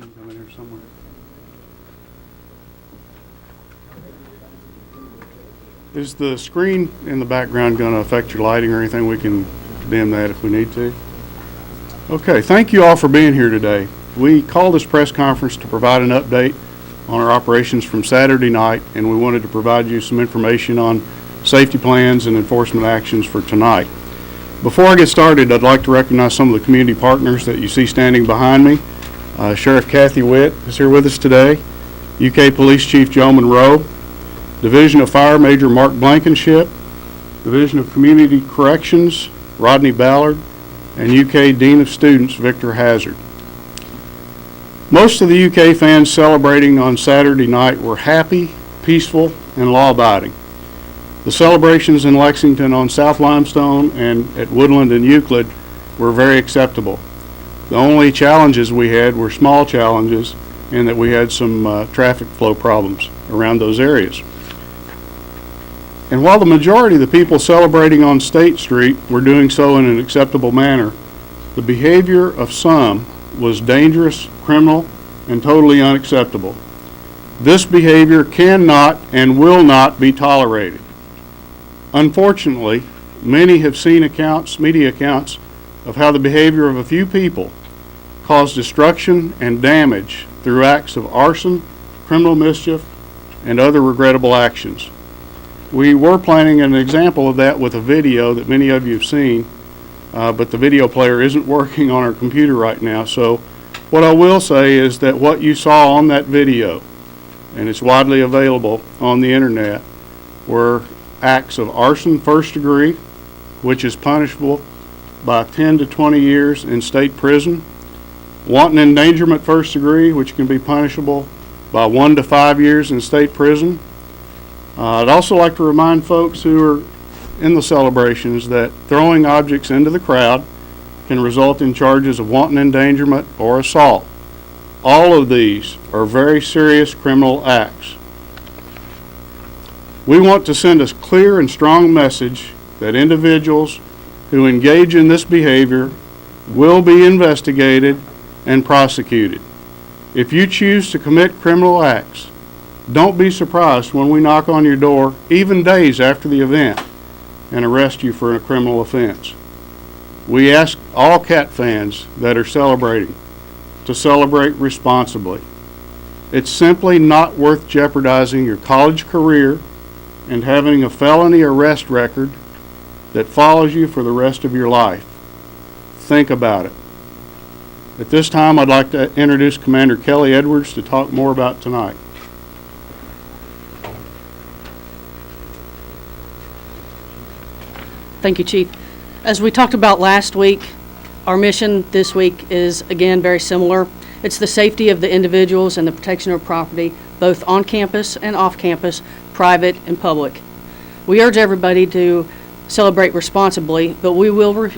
Can come in here somewhere. Is the screen in the background going to affect your lighting or anything? We can dim that if we need to. Okay, thank you all for being here today. We called this press conference to provide an update on our operations from Saturday night, and we wanted to provide you some information on safety plans and enforcement actions for tonight. Before I get started, I'd like to recognize some of the community partners that you see standing behind me. Sheriff Kathy Witt is here with us today, UK Police Chief Joe Monroe, Division of Fire Major Mark Blankenship, Division of Community Corrections Rodney Ballard, and UK Dean of Students Victor Hazard. Most of the UK fans celebrating on Saturday night were happy, peaceful, and law-abiding. The celebrations in Lexington on South Limestone and at Woodland and Euclid were very acceptable. The only challenges we had were small challenges in that we had some traffic flow problems around those areas. And while the majority of the people celebrating on State Street were doing so in an acceptable manner, the behavior of some was dangerous, criminal, and totally unacceptable. This behavior cannot and will not be tolerated. Unfortunately, many have seen media accounts of how the behavior of a few people caused destruction and damage through acts of arson, criminal mischief, and other regrettable actions. We were planning an example of that with a video that many of you have seen, but the video player isn't working on our computer right now. So what I will say is that what you saw on that video, and it's widely available on the internet, were acts of arson first degree, which is punishable by 10 to 20 years in state prison, wanton endangerment first degree, which can be punishable by 1 to 5 years in state prison. I'd also like to remind folks who are in the celebrations that throwing objects into the crowd can result in charges of wanton endangerment or assault. All of these are very serious criminal acts. We want to send a clear and strong message that individuals who engage in this behavior will be investigated and prosecuted. If you choose to commit criminal acts, don't be surprised when we knock on your door, even days after the event, and arrest you for a criminal offense. We ask all Cat fans that are celebrating to celebrate responsibly. It's simply not worth jeopardizing your college career and having a felony arrest record that follows you for the rest of your life. Think about it. At this time, I'd like to introduce Commander Kelly Edwards to talk more about tonight. Thank you, Chief. As we talked about last week, our mission this week is, again, very similar. It's the safety of the individuals and the protection of property, both on campus and off campus, private and public. We urge everybody to celebrate responsibly, but we will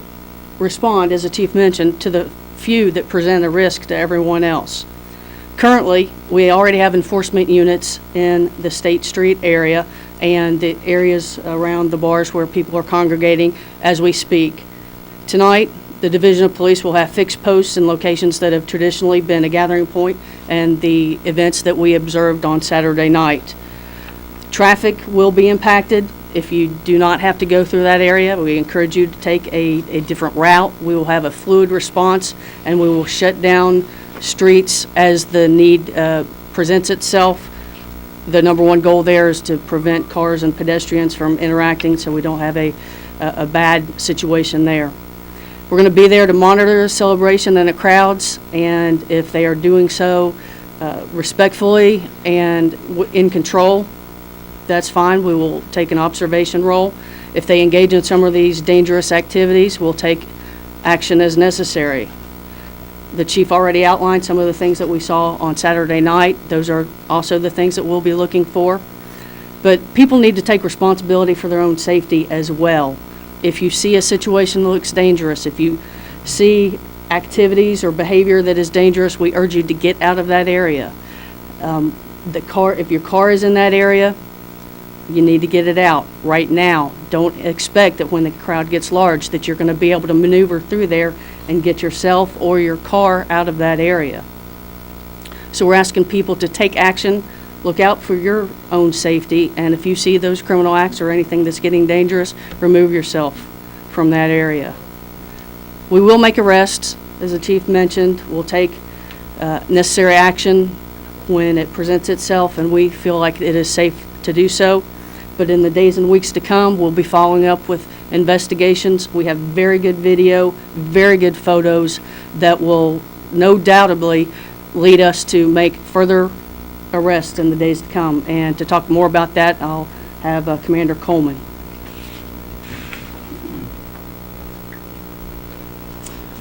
respond, as the Chief mentioned, to the few that present a risk to everyone else. Currently, we already have enforcement units in the State Street area and the areas around the bars where people are congregating as we speak. Tonight, the Division of Police will have fixed posts in locations that have traditionally been a gathering point and the events that we observed on Saturday night. Traffic will be impacted. If you do not have to go through that area, we encourage you to take a different route. We will have a fluid response, and we will shut down streets as the need presents itself. The number one goal there is to prevent cars and pedestrians from interacting so we don't have a bad situation there. We're going to be there to monitor the celebration and the crowds, and if they are doing so respectfully and in control, that's fine. We will take an observation role. If they engage in some of these dangerous activities, we'll take action as necessary. The Chief already outlined some of the things that we saw on Saturday night. Those are also the things that we'll be looking for. But people need to take responsibility for their own safety as well. If you see a situation that looks dangerous, if you see activities or behavior that is dangerous, we urge you to get out of that area. If your car is in that area, you need to get it out right now. Don't expect that when the crowd gets large that you're going to be able to maneuver through there and get yourself or your car out of that area. So we're asking people to take action, look out for your own safety, and if you see those criminal acts or anything that's getting dangerous, remove yourself from that area. We will make arrests, as the chief mentioned. We'll take necessary action when it presents itself and we feel like it is safe to do so. But in the days and weeks to come, we'll be following up with investigations. We have very good video, very good photos that will no doubtably lead us to make further arrests in the days to come. And to talk more about that, I'll have Commander Coleman.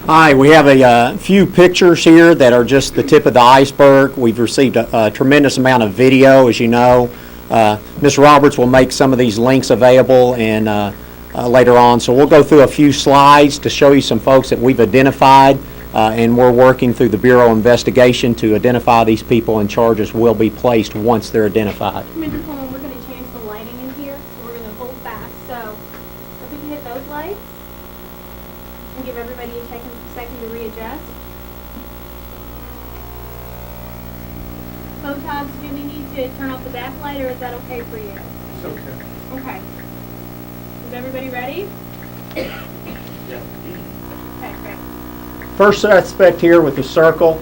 Hi, we have a few pictures here that are just the tip of the iceberg. We've received a tremendous amount of video, as you know. Ms. Roberts will make some of these links available and later on. So we'll go through a few slides to show you some folks that we've identified, and we're working through the Bureau investigation to identify these people, and charges will be placed once they're identified. Commander Coleman, we're going to change the lighting in here, so we're going to hold fast. So if we can hit those lights and give everybody a second to readjust. Photogs, do we need to turn off the backlight, or is that okay for you? It's okay. Okay. Is everybody ready? Yeah. Okay, great. First suspect here with the circle,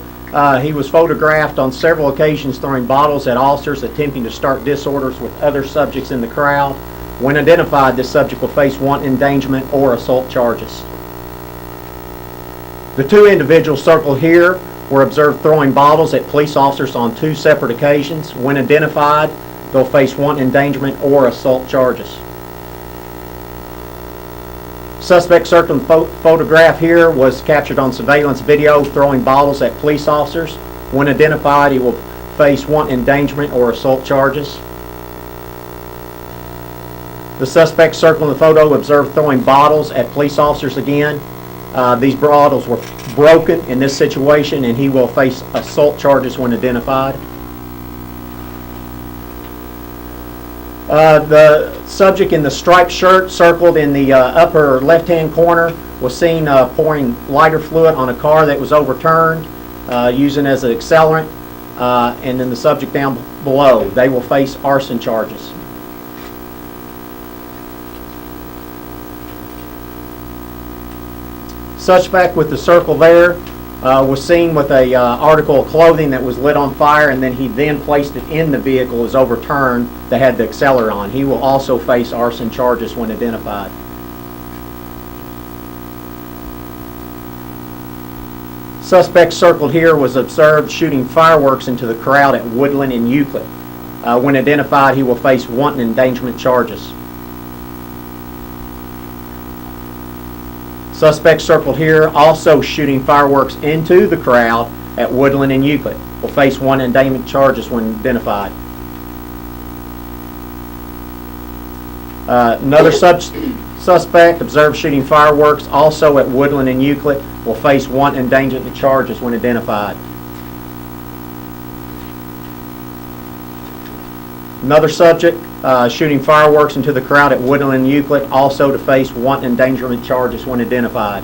he was photographed on several occasions throwing bottles at officers, attempting to start disorders with other subjects in the crowd. When identified, this subject will face wanton endangerment or assault charges. The two individuals circled here were observed throwing bottles at police officers on 2 separate occasions. When identified, they'll face wanton endangerment or assault charges. Suspect circling photograph here was captured on surveillance video throwing bottles at police officers. When identified, he will face wanton endangerment or assault charges. The suspect circling the photo observed throwing bottles at police officers again. These bottles were broken in this situation, and he will face assault charges when identified. The subject in the striped shirt circled in the upper left-hand corner was seen pouring lighter fluid on a car that was overturned, using as an accelerant, and then the subject down below. They will face arson charges. Suspect with the circle there was seen with a article of clothing that was lit on fire, and then he then placed it in the vehicle as overturned that had the accelerator on. He will also face arson charges when identified. Suspect circled here was observed shooting fireworks into the crowd at Woodland and Euclid. When identified, he will face wanton endangerment charges. Suspect circled here also shooting fireworks into the crowd at Woodland and Euclid will face wanton endangerment charges when identified. Another suspect observed shooting fireworks also at Woodland and Euclid will face wanton endangerment charges when identified. Another subject shooting fireworks into the crowd at Woodland and Euclid also to face wanton endangerment charges when identified.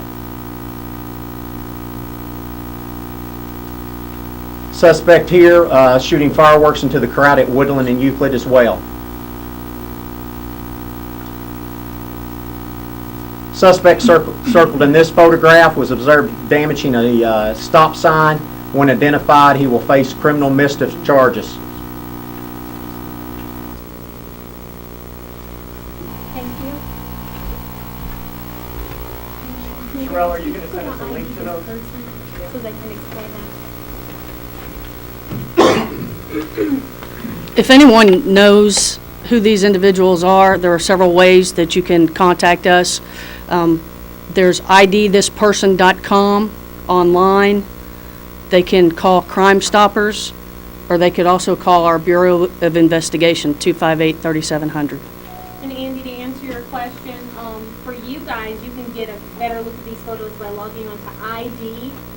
Suspect here shooting fireworks into the crowd at Woodland and Euclid as well. Suspect circled in this photograph was observed damaging a stop sign. When identified, he will face criminal mischief charges. Thank you. Sherelle, are you going to send us a link to those? So they can explain that. If anyone knows who these individuals are, there are several ways that you can contact us. There's idthisperson.com online. They can call Crime Stoppers, or they could also call our Bureau of Investigation, 258-3700. And Andy, to answer your question, for you guys, you can get a better look at these photos by logging on to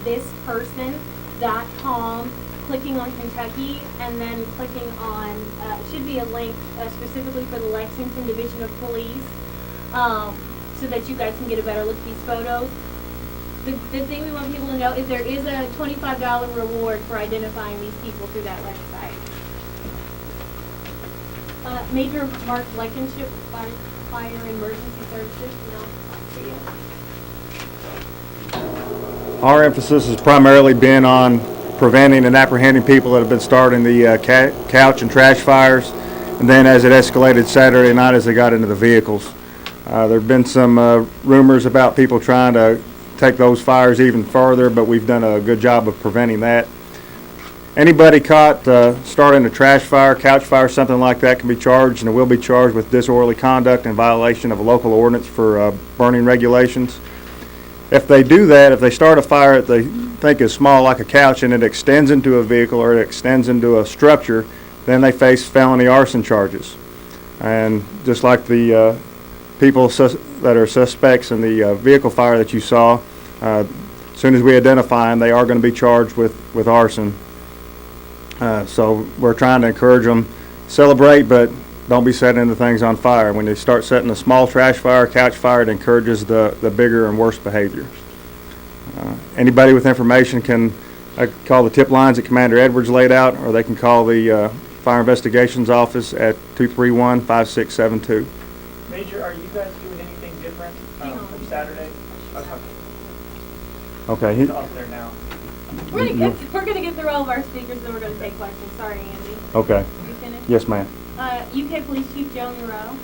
idthisperson.com, clicking on Kentucky, and then clicking on, it should be a link specifically for the Lexington Division of Police, so that you guys can get a better look at these photos. the thing we want people to know is there is a $25 reward for identifying these people through that website. Major Mark Blankenship, Fire Emergency Services, no, talk to you. Our emphasis has primarily been on preventing and apprehending people that have been starting the couch and trash fires, and then as it escalated Saturday night as they got into the vehicles. There have been some rumors about people trying to take those fires even further, but we've done a good job of preventing that. Anybody caught starting a trash fire, couch fire, something like that can be charged and will be charged with disorderly conduct in violation of a local ordinance for burning regulations. If they do that, if they start a fire that they think is small like a couch and it extends into a vehicle or it extends into a structure, then they face felony arson charges. And just like the people that are suspects in the vehicle fire that you saw, as soon as we identify them, they are going to be charged with arson. So we're trying to encourage them, celebrate, but don't be setting the things on fire. When they start setting a small trash fire, couch fire, it encourages the bigger and worse behavior. Anybody with information can call the tip lines that Commander Edwards laid out, or they can call the Fire Investigations Office at 231-5672. Major, are you guys doing anything different from Saturday? Okay. He's off there now. We're gonna get through all of our speakers, then we're gonna take questions. Sorry, Andy. Okay. You finished? Yes, ma'am. UK Police Chief Joe Moreau.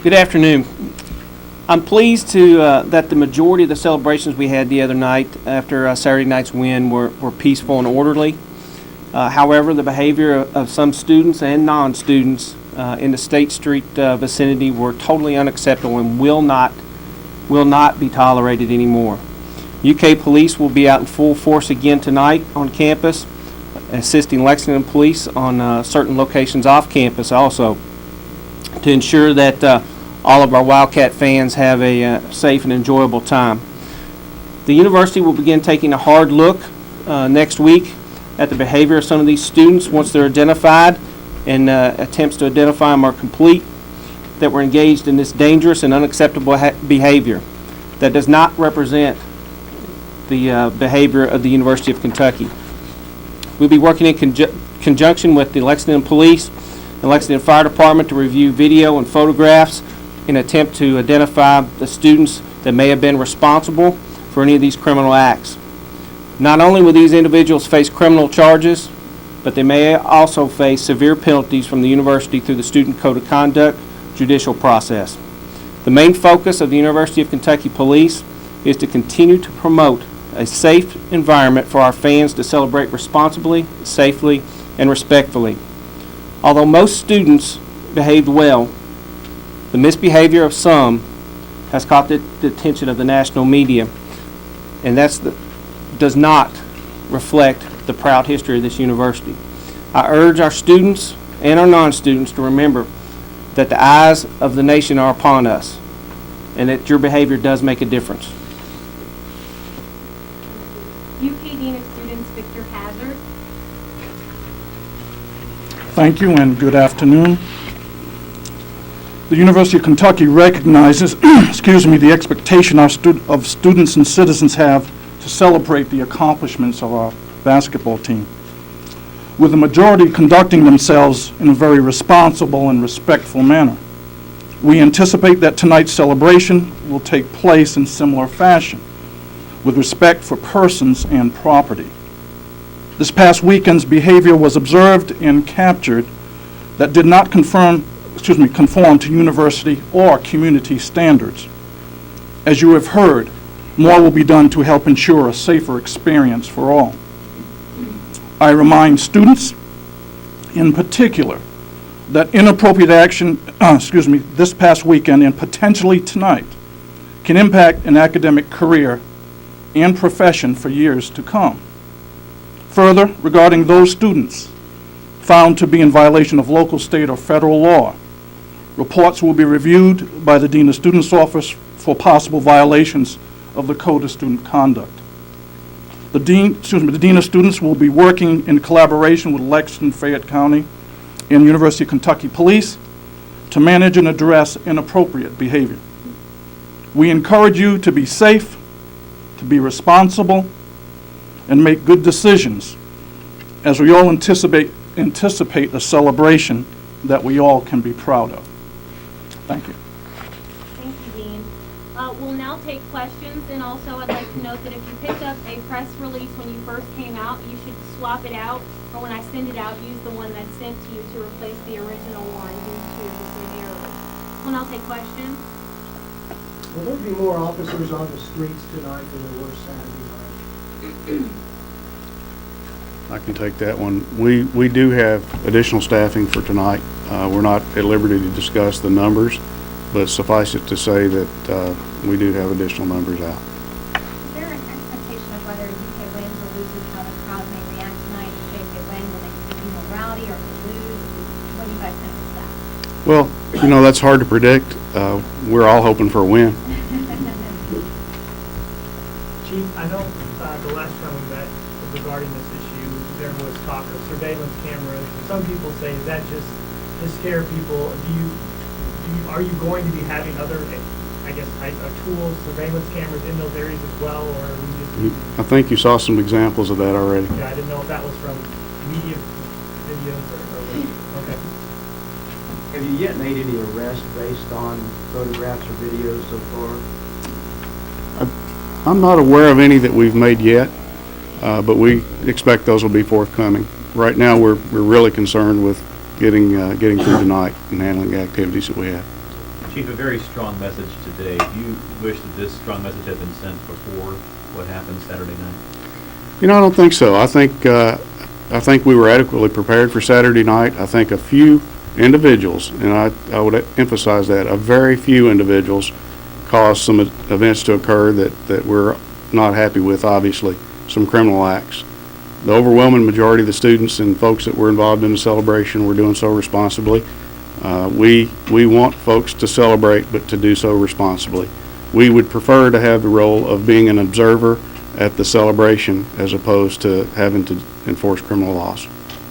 Good afternoon. I'm pleased to that the majority of the celebrations we had the other night after Saturday night's win were peaceful and orderly. However, the behavior of some students and non-students in the State Street vicinity were totally unacceptable and will not be tolerated anymore. UK Police will be out in full force again tonight on campus, assisting Lexington Police on certain locations off campus also, to ensure that all of our Wildcat fans have a safe and enjoyable time. The university will begin taking a hard look next week at the behavior of some of these students once they're identified, and attempts to identify them are complete, that were engaged in this dangerous and unacceptable behavior that does not represent the behavior of the University of Kentucky. We'll be working in conjunction with the Lexington Police and Lexington Fire Department to review video and photographs in an attempt to identify the students that may have been responsible for any of these criminal acts. Not only will these individuals face criminal charges, but they may also face severe penalties from the university through the Student Code of Conduct judicial process. The main focus of the University of Kentucky Police is to continue to promote a safe environment for our fans to celebrate responsibly, safely, and respectfully. Although most students behaved well, the misbehavior of some has caught the attention of the national media, and does not reflect the proud history of this university. I urge our students and our non-students to remember that the eyes of the nation are upon us, and that your behavior does make a difference. UK Dean of Students Victor Hazard. Thank you and good afternoon. The University of Kentucky recognizes the expectation of students and citizens have to celebrate the accomplishments of our basketball team, with the majority conducting themselves in a very responsible and respectful manner. We anticipate that tonight's celebration will take place in similar fashion, with respect for persons and property. This past weekend's behavior was observed and captured that did not conform to university or community standards. As you have heard, more will be done to help ensure a safer experience for all. I remind students, in particular, that inappropriate action, this past weekend and potentially tonight, can impact an academic career and profession for years to come. Further, regarding those students found to be in violation of local, state, or federal law, reports will be reviewed by the Dean of Students Office for possible violations of the Code of Student Conduct. The Dean of Students will be working in collaboration with Lexington, Fayette County, and University of Kentucky Police to manage and address inappropriate behavior. We encourage you to be safe, to be responsible, and make good decisions as we all anticipate a celebration that we all can be proud of. Thank you. Thank you, Dean. We'll now take questions, and also I'd like to note that if you picked up a press release when you first came out, you should swap it out, or when I send it out, use the one that's sent to you to replace the original one due to some errors. We'll now take questions. Will there be more officers on the streets tonight than there were Saturday night? I can take that one. We do have additional staffing for tonight. We're not at liberty to discuss the numbers, but suffice it to say that we do have additional numbers out. Is there an expectation of whether UK wins or loses, how the crowd may react tonight? If they win, will they be more rowdy, or if they lose? What do you guys think of that? Well, you know, that's hard to predict. We're all hoping for a win. Chief, I know the last time we met regarding this issue, there was talk of surveillance cameras. And some people say, is that just to scare people? Are you going to be having other, I guess, type of tools, surveillance cameras in those areas as well, or are we just? I think you saw some examples of that already. Yeah, I didn't know if that was from media videos or what. Okay. Have you yet made any arrests based on photographs or videos so far? I'm not aware of any that we've made yet, but we expect those will be forthcoming. Right now, we're really concerned with getting through tonight and handling the activities that we have. Chief, a very strong message today. Do you wish that this strong message had been sent before what happened Saturday night? You know, I don't think so. I think we were adequately prepared for Saturday night. I think a few individuals, and I would emphasize that, a very few individuals caused some events to occur that we're not happy with, obviously, some criminal acts. The overwhelming majority of the students and folks that were involved in the celebration were doing so responsibly. We want folks to celebrate, but to do so responsibly. We would prefer to have the role of being an observer at the celebration as opposed to having to enforce criminal laws.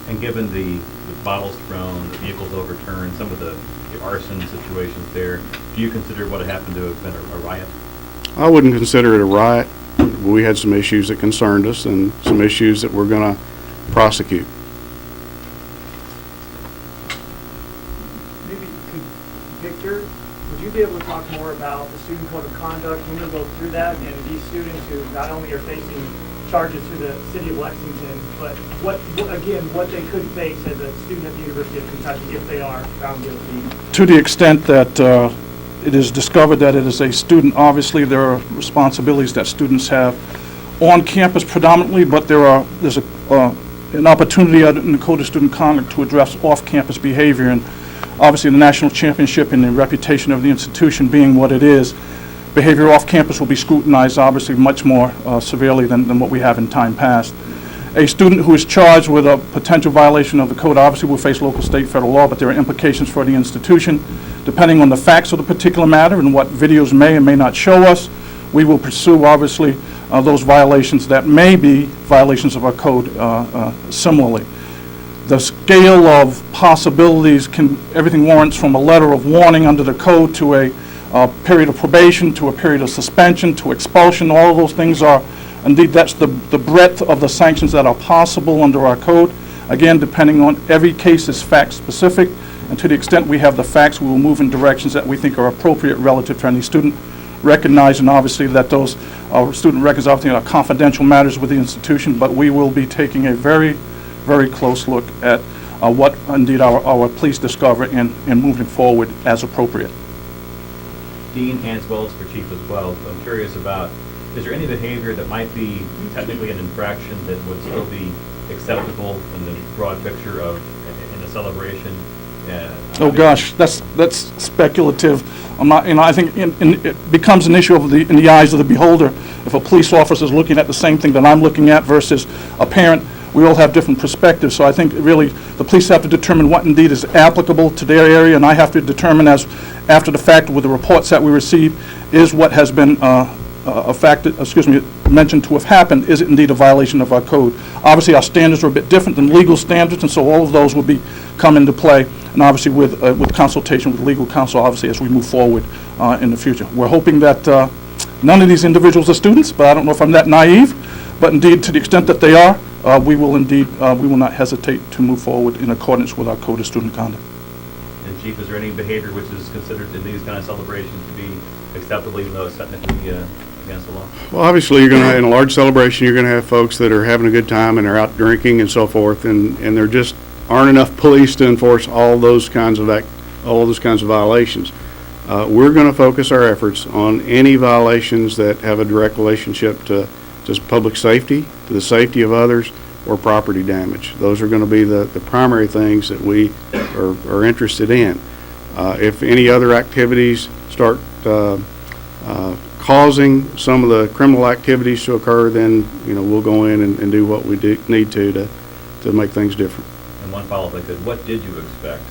And given the bottles thrown, the vehicles overturned, some of the arson situations there, do you consider what happened to have been a riot? I wouldn't consider it a riot. We had some issues that concerned us and some issues that we're going to prosecute. Maybe, Victor, would you be able to talk more about the student code of conduct? We're going to go through that, and these students who not only are facing charges through the city of Lexington, but what they could face as a student at the University of Kentucky if they are found guilty. To the extent that it is discovered that it is a student, obviously there are responsibilities that students have on campus predominantly, but there's an opportunity in the Code of Student Conduct to address off-campus behavior, and obviously the national championship and the reputation of the institution being what it is, behavior off campus will be scrutinized obviously much more severely than what we have in time past. A student who is charged with a potential violation of the code obviously will face local, state, federal law, but there are implications for the institution. Depending on the facts of the particular matter and what videos may and may not show us, we will pursue obviously those violations that may be violations of our code similarly. The scale of possibilities everything warrants from a letter of warning under the code to a period of probation, to a period of suspension, to expulsion. All of those things are, indeed, that's the breadth of the sanctions that are possible under our code. Again, depending on every case is fact specific, and to the extent we have the facts, we will move in directions that we think are appropriate relative to any student, recognizing obviously that those student records obviously are confidential matters with the institution, but we will be taking a very, very close look at what indeed our police discover and moving forward as appropriate. Dean, as well as for Chief as well, I'm curious about, is there any behavior that might be technically an infraction that would still be acceptable in the broad picture of in the celebration? Oh gosh, that's speculative. I'm not, I think it becomes an issue of in the eyes of the beholder. If a police officer is looking at the same thing that I'm looking at versus a parent, we all have different perspectives. So I think really the police have to determine what indeed is applicable to their area, and I have to determine after the fact with the reports that we receive is what has been mentioned to have happened, is it indeed a violation of our code. Obviously our standards are a bit different than legal standards, and so all of those will come into play. and obviously with consultation with legal counsel, obviously, as we move forward in the future. We're hoping that none of these individuals are students, but I don't know if I'm that naive, but indeed, to the extent that they are, we will not hesitate to move forward in accordance with our Code of Student Conduct. And Chief, is there any behavior which is considered in these kind of celebrations to be acceptable, even though it's technically against the law? Well, obviously, you're going to, in a large celebration, you're going to have folks that are having a good time and are out drinking and so forth, and there just aren't enough police to enforce all those kinds of violations. We're going to focus our efforts on any violations that have a direct relationship to just public safety, to the safety of others, or property damage. Those are going to be the primary things that we are interested in. If any other activities start causing some of the criminal activities to occur, then we'll go in and do what we need to make things different. And one follow-up, if I could, what did you expect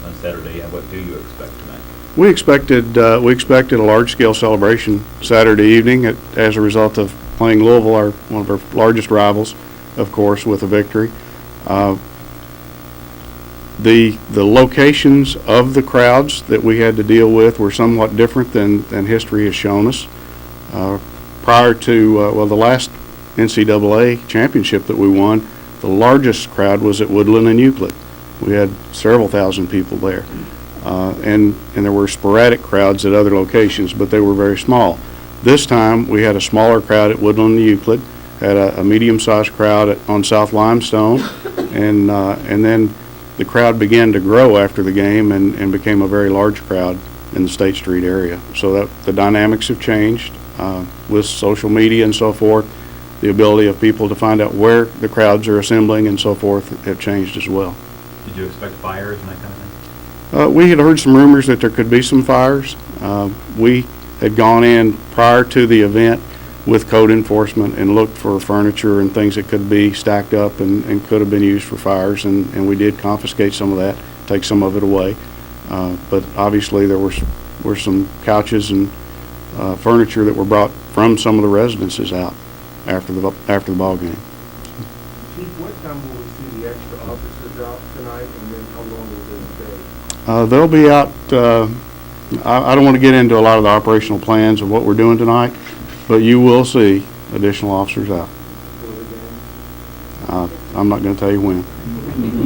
on Saturday, and what do you expect tonight? We expected a large-scale celebration Saturday evening as a result of playing Louisville, one of our largest rivals, of course, with a victory. The locations of the crowds that we had to deal with were somewhat different than history has shown us. Prior to the last NCAA championship that we won, the largest crowd was at Woodland and Euclid. We had several thousand people there. And there were sporadic crowds at other locations, but they were very small. This time, we had a smaller crowd at Woodland and Euclid, had a medium-sized crowd on South Limestone, and then the crowd began to grow after the game and became a very large crowd in the State Street area. So that the dynamics have changed with social media and so forth. The ability of people to find out where the crowds are assembling and so forth have changed as well. Did you expect fires and that kind of thing? We had heard some rumors that there could be some fires. We had gone in prior to the event with code enforcement and looked for furniture and things that could be stacked up and could have been used for fires, and we did confiscate some of that, take some of it away. But obviously there were some couches and furniture that were brought from some of the residences out after the ball game. Chief, what time will we see the extra officers out tonight, and then how long will they stay? They'll be out, I don't want to get into a lot of the operational plans of what we're doing tonight, but you will see additional officers out. I'm not going to tell you when. Is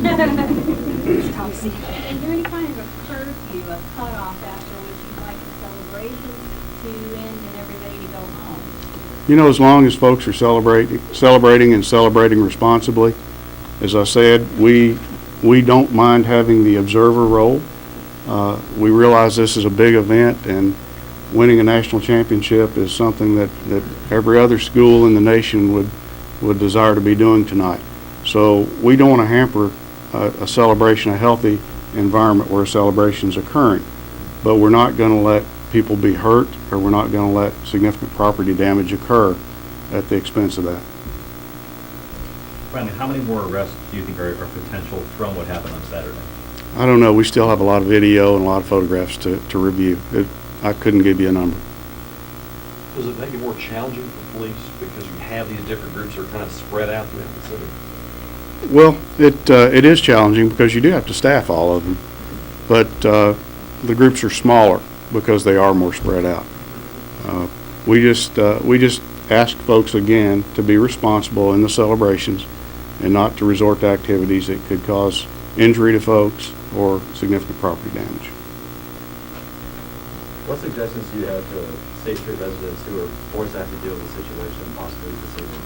there any kind of a curfew, a cutoff after which you'd like the celebrations to end and everybody to go home? As long as folks are celebrating responsibly, as I said, we don't mind having the observer role. We realize this is a big event, and winning a national championship is something that every other school in the nation would desire to be doing tonight. So we don't want to hamper a celebration, a healthy environment where a celebration is occurring. But we're not going to let people be hurt, or we're not going to let significant property damage occur at the expense of that. Finally, how many more arrests do you think are potential from what happened on Saturday? I don't know. We still have a lot of video and a lot of photographs to review. I couldn't give you a number. Does it make it more challenging for police because you have these different groups that are kind of spread out throughout the city? Well, it is challenging because you do have to staff all of them, but the groups are smaller because they are more spread out. We just ask folks again to be responsible in the celebrations and not to resort to activities that could cause injury to folks or significant property damage. What suggestions do you have to State Street residents who are forced to have to deal with the situation possibly this evening?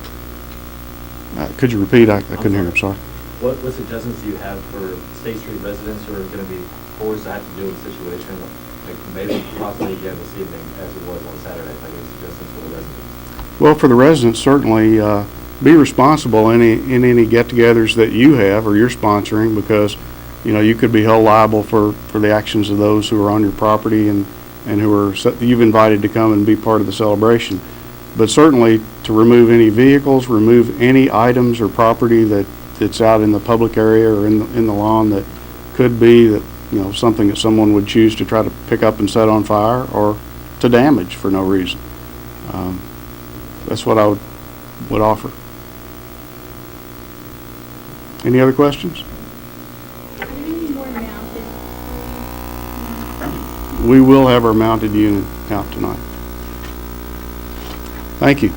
Could you repeat? I couldn't hear. I'm sorry. What suggestions do you have for State Street residents who are going to be forced to have to deal with the situation, like maybe possibly again this evening as it was on Saturday? Like any suggestions for the residents? Well, for the residents, certainly be responsible in any get-togethers that you have or you're sponsoring, because you could be held liable for the actions of those who are on your property and who you've invited to come and be part of the celebration. But certainly to remove any vehicles, remove any items or property that's out in the public area or in the lawn that could be that something that someone would choose to try to pick up and set on fire or to damage for no reason. That's what I would offer. Any other questions? Are there any more mounted we will have our mounted unit out tonight. Thank you.